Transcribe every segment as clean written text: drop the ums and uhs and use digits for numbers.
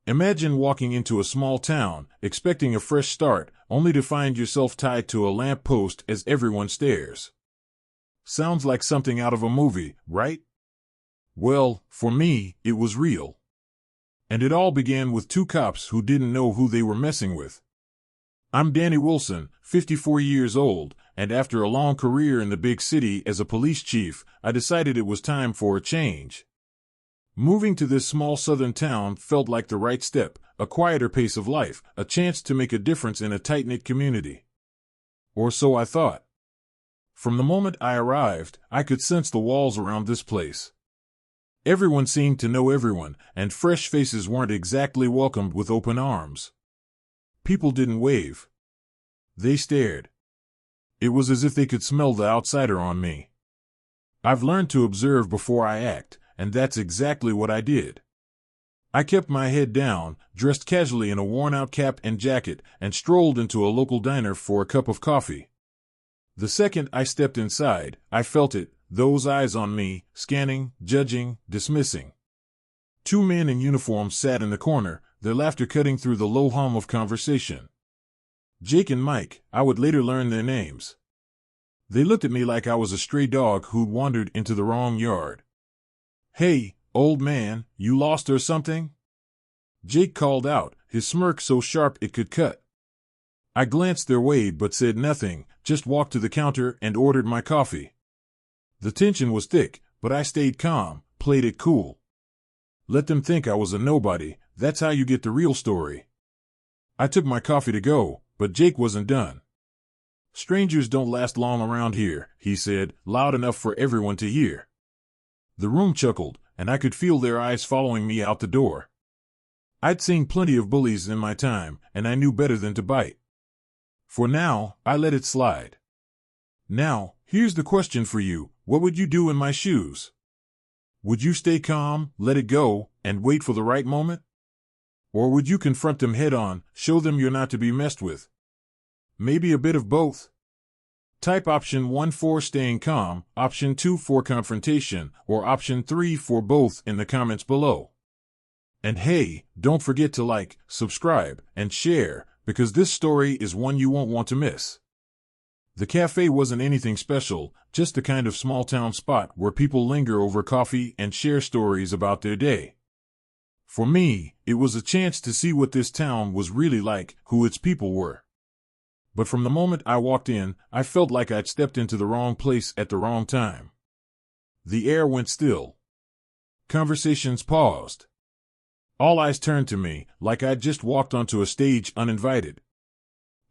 Imagine walking into a small town, expecting a fresh start, only to find yourself tied to a lamp post as everyone stares. Sounds like something out of a movie, right? Well, for me, it was real. And it all began with two cops who didn't know who they were messing with. I'm Danny Wilson, 54 years old, and after a long career in the big city as a police chief, I decided it was time for a change. Moving to this small southern town felt like the right step, a quieter pace of life, a chance to make a difference in a tight-knit community. Or so I thought. From the moment I arrived, I could sense the walls around this place. Everyone seemed to know everyone, and fresh faces weren't exactly welcomed with open arms. People didn't wave. They stared. It was as if they could smell the outsider on me. I've learned to observe before I act, and that's exactly what I did. I kept my head down, dressed casually in a worn-out cap and jacket, and strolled into a local diner for a cup of coffee. The second I stepped inside, I felt it, those eyes on me, scanning, judging, dismissing. Two men in uniform sat in the corner, their laughter cutting through the low hum of conversation. Jake and Mike, I would later learn their names. They looked at me like I was a stray dog who'd wandered into the wrong yard. "Hey, old man, you lost or something?" Jake called out, his smirk so sharp it could cut. I glanced their way but said nothing, just walked to the counter and ordered my coffee. The tension was thick, but I stayed calm, played it cool. Let them think I was a nobody, that's how you get the real story. I took my coffee to go, but Jake wasn't done. "Strangers don't last long around here," he said, loud enough for everyone to hear. The room chuckled, and I could feel their eyes following me out the door. I'd seen plenty of bullies in my time, and I knew better than to bite. For now, I let it slide. Now, here's the question for you, what would you do in my shoes? Would you stay calm, let it go, and wait for the right moment? Or would you confront them head-on, show them you're not to be messed with? Maybe a bit of both. Type option 1 for staying calm, option 2 for confrontation, or option 3 for both in the comments below. And hey, don't forget to like, subscribe, and share, because this story is one you won't want to miss. The cafe wasn't anything special, just the kind of small-town spot where people linger over coffee and share stories about their day. For me, it was a chance to see what this town was really like, who its people were. But from the moment I walked in, I felt like I'd stepped into the wrong place at the wrong time. The air went still. Conversations paused. All eyes turned to me, like I'd just walked onto a stage uninvited.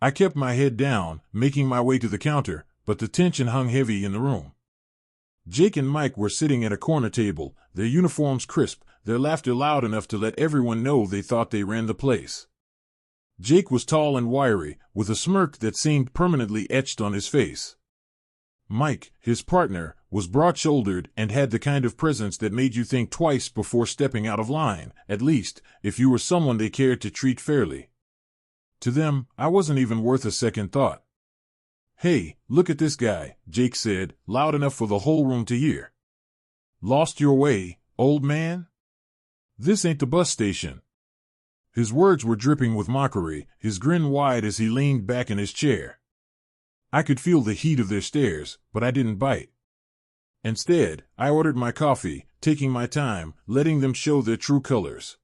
I kept my head down, making my way to the counter, but the tension hung heavy in the room. Jake and Mike were sitting at a corner table, their uniforms crisp, their laughter loud enough to let everyone know they thought they ran the place. Jake was tall and wiry, with a smirk that seemed permanently etched on his face. Mike, his partner, was broad-shouldered and had the kind of presence that made you think twice before stepping out of line, at least, if you were someone they cared to treat fairly. To them, I wasn't even worth a second thought. "Hey, look at this guy," Jake said, loud enough for the whole room to hear. "Lost your way, old man? This ain't the bus station." His words were dripping with mockery, his grin wide as he leaned back in his chair. I could feel the heat of their stares, but I didn't bite. Instead, I ordered my coffee, taking my time, letting them show their true colors.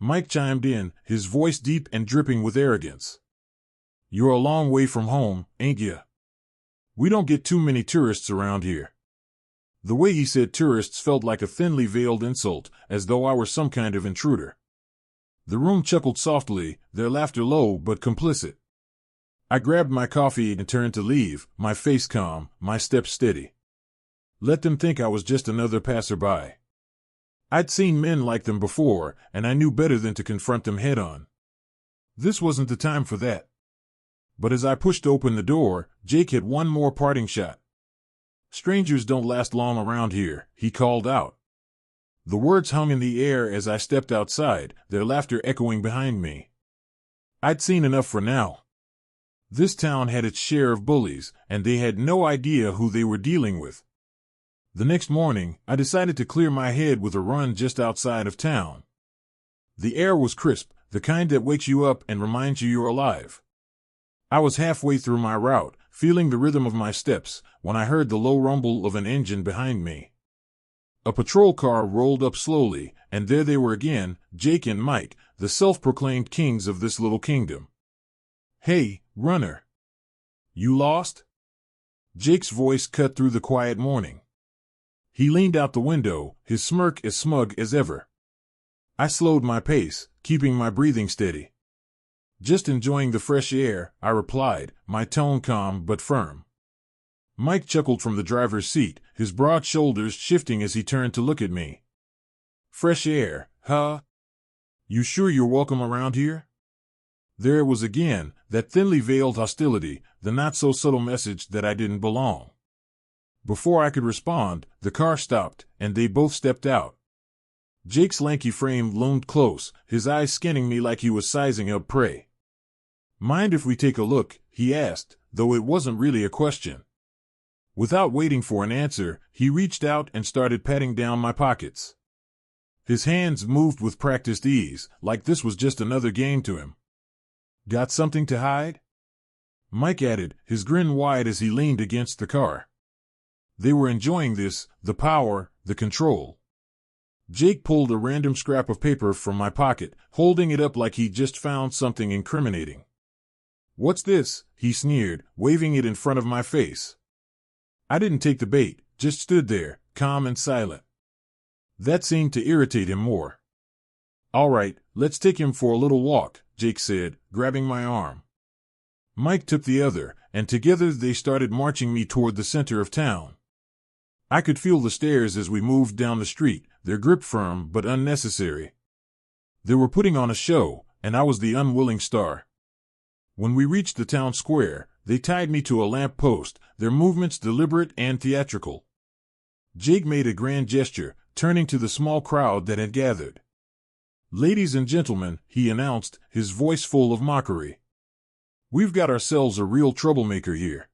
Mike chimed in, his voice deep and dripping with arrogance. "You're a long way from home, ain't ya? We don't get too many tourists around here." The way he said tourists felt like a thinly veiled insult, as though I were some kind of intruder. The room chuckled softly, their laughter low but complicit. I grabbed my coffee and turned to leave, my face calm, my steps steady. Let them think I was just another passerby. I'd seen men like them before, and I knew better than to confront them head-on. This wasn't the time for that. But as I pushed open the door, Jake had one more parting shot. "Strangers don't last long around here," he called out. The words hung in the air as I stepped outside, their laughter echoing behind me. I'd seen enough for now. This town had its share of bullies, and they had no idea who they were dealing with. The next morning, I decided to clear my head with a run just outside of town. The air was crisp, the kind that wakes you up and reminds you you're alive. I was halfway through my route, feeling the rhythm of my steps, when I heard the low rumble of an engine behind me. A patrol car rolled up slowly, and there they were again, Jake and Mike, the self-proclaimed kings of this little kingdom. "Hey, runner. You lost?" Jake's voice cut through the quiet morning. He leaned out the window, his smirk as smug as ever. I slowed my pace, keeping my breathing steady. "Just enjoying the fresh air," I replied, my tone calm but firm. Mike chuckled from the driver's seat, his broad shoulders shifting as he turned to look at me. "Fresh air, huh? You sure you're welcome around here?" There it was again, that thinly veiled hostility, the not-so-subtle message that I didn't belong. Before I could respond, the car stopped, and they both stepped out. Jake's lanky frame loomed close, his eyes scanning me like he was sizing up prey. "Mind if we take a look?" he asked, though it wasn't really a question. Without waiting for an answer, he reached out and started patting down my pockets. His hands moved with practiced ease, like this was just another game to him. "Got something to hide?" Mike added, his grin wide as he leaned against the car. They were enjoying this, the power, the control. Jake pulled a random scrap of paper from my pocket, holding it up like he'd just found something incriminating. "What's this?" he sneered, waving it in front of my face. I didn't take the bait, just stood there, calm and silent. That seemed to irritate him more. "All right, let's take him for a little walk," Jake said, grabbing my arm. Mike took the other, and together they started marching me toward the center of town. I could feel the stares as we moved down the street, their grip firm but unnecessary. They were putting on a show, and I was the unwilling star. When we reached the town square, they tied me to a lamp post, their movements deliberate and theatrical. Jake made a grand gesture, turning to the small crowd that had gathered. "Ladies and gentlemen," he announced, his voice full of mockery. "We've got ourselves a real troublemaker here."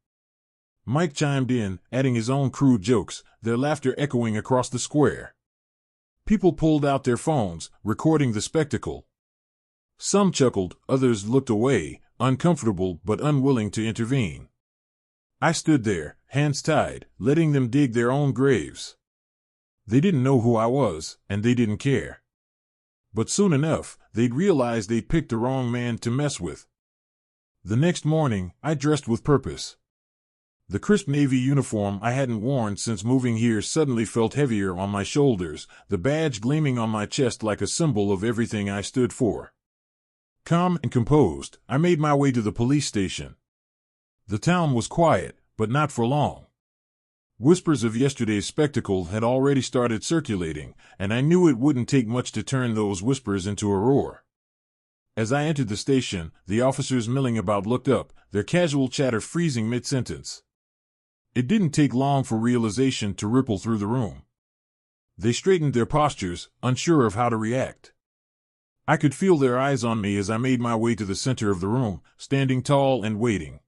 Mike chimed in, adding his own crude jokes, their laughter echoing across the square. People pulled out their phones, recording the spectacle. Some chuckled, others looked away, uncomfortable but unwilling to intervene. I stood there, hands tied, letting them dig their own graves. They didn't know who I was, and they didn't care. But soon enough, they'd realize they'd picked the wrong man to mess with. The next morning, I dressed with purpose. The crisp navy uniform I hadn't worn since moving here suddenly felt heavier on my shoulders, the badge gleaming on my chest like a symbol of everything I stood for. Calm and composed, I made my way to the police station. The town was quiet, but not for long. Whispers of yesterday's spectacle had already started circulating, and I knew it wouldn't take much to turn those whispers into a roar. As I entered the station, the officers milling about looked up, their casual chatter freezing mid-sentence. It didn't take long for realization to ripple through the room. They straightened their postures, unsure of how to react. I could feel their eyes on me as I made my way to the center of the room, standing tall and waiting.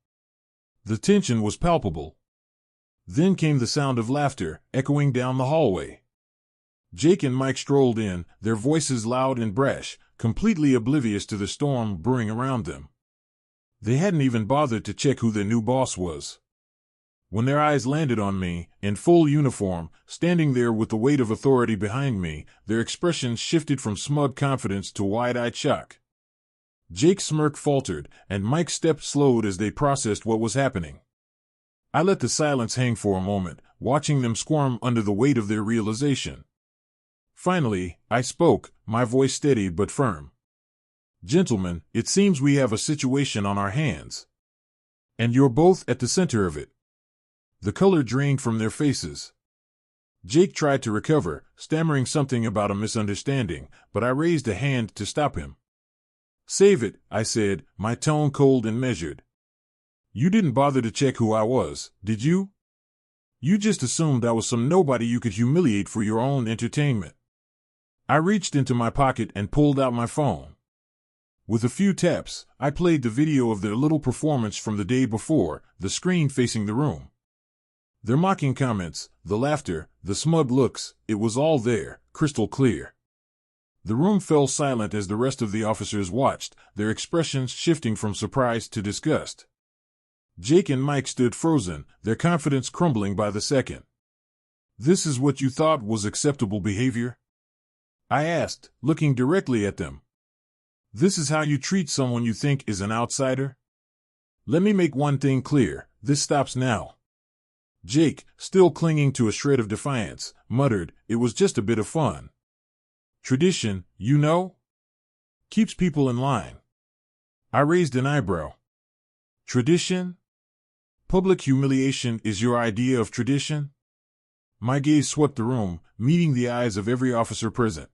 The tension was palpable. Then came the sound of laughter, echoing down the hallway. Jake and Mike strolled in, their voices loud and brash, completely oblivious to the storm brewing around them. They hadn't even bothered to check who their new boss was. When their eyes landed on me, in full uniform, standing there with the weight of authority behind me, their expressions shifted from smug confidence to wide-eyed shock. Jake's smirk faltered, and Mike's step slowed as they processed what was happening. I let the silence hang for a moment, watching them squirm under the weight of their realization. Finally, I spoke, my voice steady but firm. "Gentlemen, it seems we have a situation on our hands. And you're both at the center of it." The color drained from their faces. Jake tried to recover, stammering something about a misunderstanding, but I raised a hand to stop him. "Save it," I said, my tone cold and measured. "You didn't bother to check who I was, did you? You just assumed I was some nobody you could humiliate for your own entertainment." I reached into my pocket and pulled out my phone. With a few taps, I played the video of their little performance from the day before, the screen facing the room. Their mocking comments, the laughter, the smug looks, it was all there, crystal clear. The room fell silent as the rest of the officers watched, their expressions shifting from surprise to disgust. Jake and Mike stood frozen, their confidence crumbling by the second. "This is what you thought was acceptable behavior?" I asked, looking directly at them. "This is how you treat someone you think is an outsider? Let me make one thing clear, this stops now." Jake, still clinging to a shred of defiance, muttered, "It was just a bit of fun. Tradition, you know? Keeps people in line." I raised an eyebrow. "Tradition? Public humiliation is your idea of tradition?" My gaze swept the room, meeting the eyes of every officer present.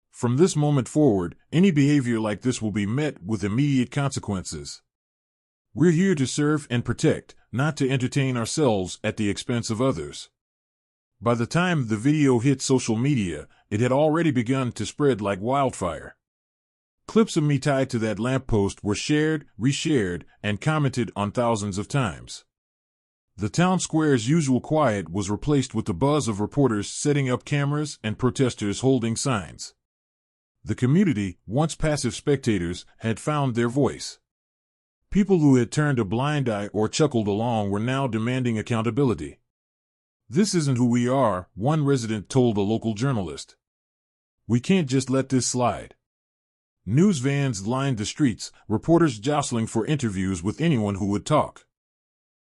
"From this moment forward, any behavior like this will be met with immediate consequences. We're here to serve and protect, not to entertain ourselves at the expense of others." By the time the video hit social media, it had already begun to spread like wildfire. Clips of me tied to that lamppost were shared, reshared, and commented on thousands of times. The town square's usual quiet was replaced with the buzz of reporters setting up cameras and protesters holding signs. The community, once passive spectators, had found their voice. People who had turned a blind eye or chuckled along were now demanding accountability. "This isn't who we are," one resident told a local journalist. "We can't just let this slide." News vans lined the streets, reporters jostling for interviews with anyone who would talk.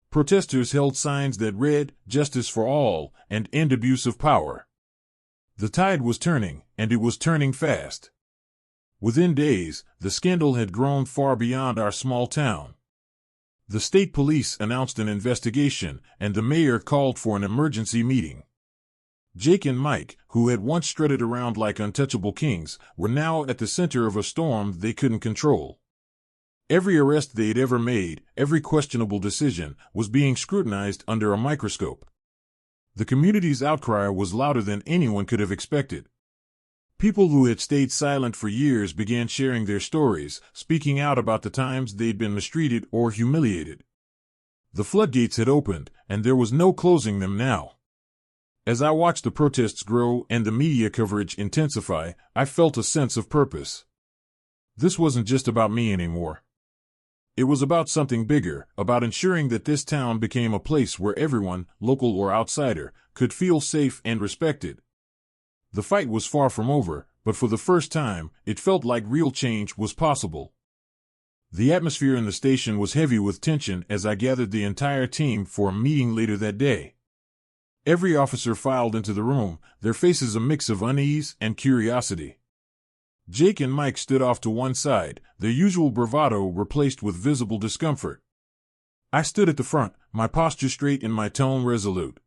Protesters held signs that read, "Justice for all," and "End abuse of power." The tide was turning, and it was turning fast. Within days, the scandal had grown far beyond our small town. The state police announced an investigation, and the mayor called for an emergency meeting. Jake and Mike, who had once strutted around like untouchable kings, were now at the center of a storm they couldn't control. Every arrest they'd ever made, every questionable decision, was being scrutinized under a microscope. The community's outcry was louder than anyone could have expected. People who had stayed silent for years began sharing their stories, speaking out about the times they'd been mistreated or humiliated. The floodgates had opened, and there was no closing them now. As I watched the protests grow and the media coverage intensify, I felt a sense of purpose. This wasn't just about me anymore. It was about something bigger, about ensuring that this town became a place where everyone, local or outsider, could feel safe and respected. The fight was far from over, but for the first time, it felt like real change was possible. The atmosphere in the station was heavy with tension as I gathered the entire team for a meeting later that day. Every officer filed into the room, their faces a mix of unease and curiosity. Jake and Mike stood off to one side, their usual bravado replaced with visible discomfort. I stood at the front, my posture straight and my tone resolute.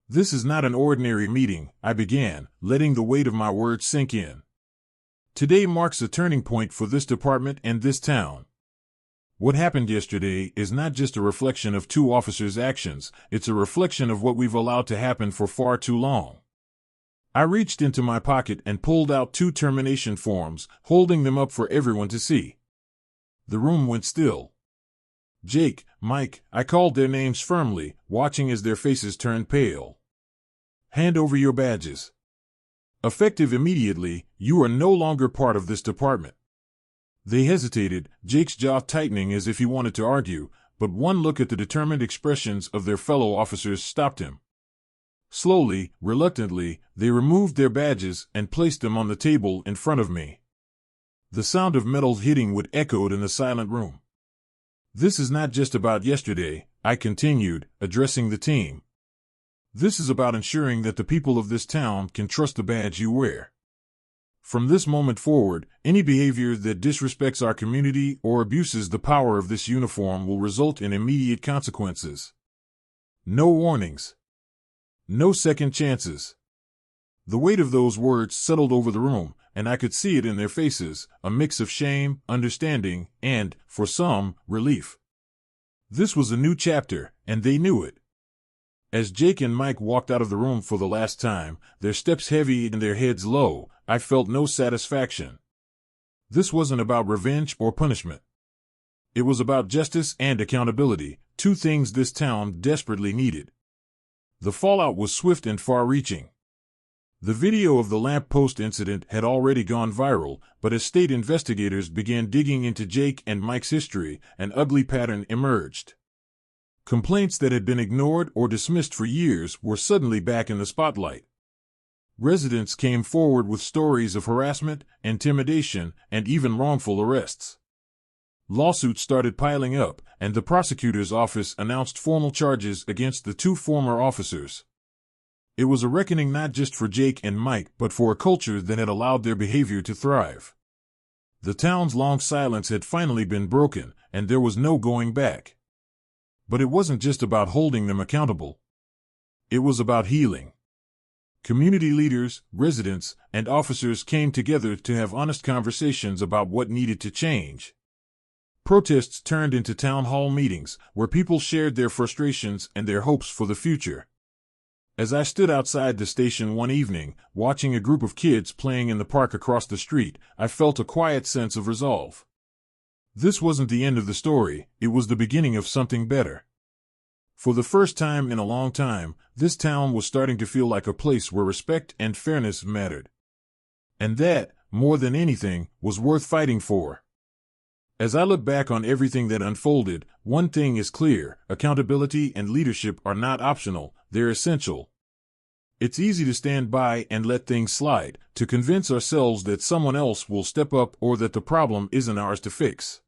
"This is not an ordinary meeting," I began, letting the weight of my words sink in. "Today marks a turning point for this department and this town. What happened yesterday is not just a reflection of two officers' actions, it's a reflection of what we've allowed to happen for far too long." I reached into my pocket and pulled out 2 termination forms, holding them up for everyone to see. The room went still. "Jake, Mike," I called their names firmly, watching as their faces turned pale. "Hand over your badges. Effective immediately, you are no longer part of this department." They hesitated, Jake's jaw tightening as if he wanted to argue, but one look at the determined expressions of their fellow officers stopped him. Slowly, reluctantly, they removed their badges and placed them on the table in front of me. The sound of metal hitting would echoed in the silent room. "This is not just about yesterday," I continued, addressing the team. "This is about ensuring that the people of this town can trust the badge you wear. From this moment forward, any behavior that disrespects our community or abuses the power of this uniform will result in immediate consequences. No warnings. No second chances." The weight of those words settled over the room, and I could see it in their faces, a mix of shame, understanding, and, for some, relief. This was a new chapter, and they knew it. As Jake and Mike walked out of the room for the last time, their steps heavy and their heads low, I felt no satisfaction. This wasn't about revenge or punishment. It was about justice and accountability, 2 things this town desperately needed. The fallout was swift and far-reaching. The video of the lamppost incident had already gone viral, but as state investigators began digging into Jake and Mike's history, an ugly pattern emerged. Complaints that had been ignored or dismissed for years were suddenly back in the spotlight. Residents came forward with stories of harassment, intimidation, and even wrongful arrests. Lawsuits started piling up, and the prosecutor's office announced formal charges against the two former officers. It was a reckoning not just for Jake and Mike, but for a culture that had allowed their behavior to thrive. The town's long silence had finally been broken, and there was no going back. But it wasn't just about holding them accountable. It was about healing. Community leaders, residents, and officers came together to have honest conversations about what needed to change. Protests turned into town hall meetings, where people shared their frustrations and their hopes for the future. As I stood outside the station one evening, watching a group of kids playing in the park across the street, I felt a quiet sense of resolve. This wasn't the end of the story, it was the beginning of something better. For the first time in a long time, this town was starting to feel like a place where respect and fairness mattered. And that, more than anything, was worth fighting for. As I look back on everything that unfolded, one thing is clear: accountability and leadership are not optional, they're essential. It's easy to stand by and let things slide, to convince ourselves that someone else will step up or that the problem isn't ours to fix.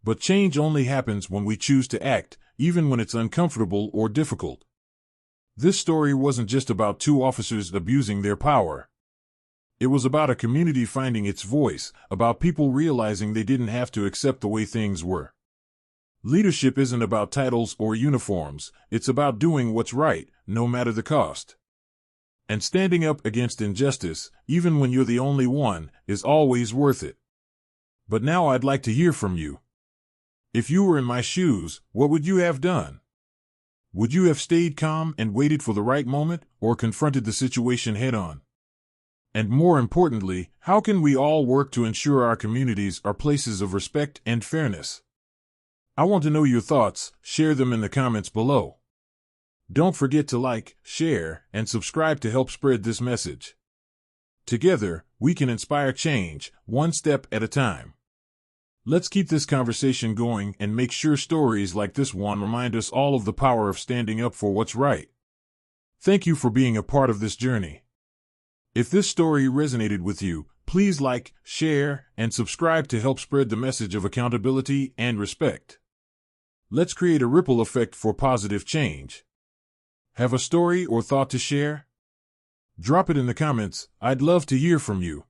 But change only happens when we choose to act, even when it's uncomfortable or difficult. This story wasn't just about two officers abusing their power. It was about a community finding its voice, about people realizing they didn't have to accept the way things were. Leadership isn't about titles or uniforms, it's about doing what's right, no matter the cost. And standing up against injustice, even when you're the only one, is always worth it. But now I'd like to hear from you. If you were in my shoes, what would you have done? Would you have stayed calm and waited for the right moment, or confronted the situation head-on? And more importantly, how can we all work to ensure our communities are places of respect and fairness? I want to know your thoughts. Share them in the comments below. Don't forget to like, share, and subscribe to help spread this message. Together, we can inspire change, one step at a time. Let's keep this conversation going and make sure stories like this one remind us all of the power of standing up for what's right. Thank you for being a part of this journey. If this story resonated with you, please like, share, and subscribe to help spread the message of accountability and respect. Let's create a ripple effect for positive change. Have a story or thought to share? Drop it in the comments. I'd love to hear from you.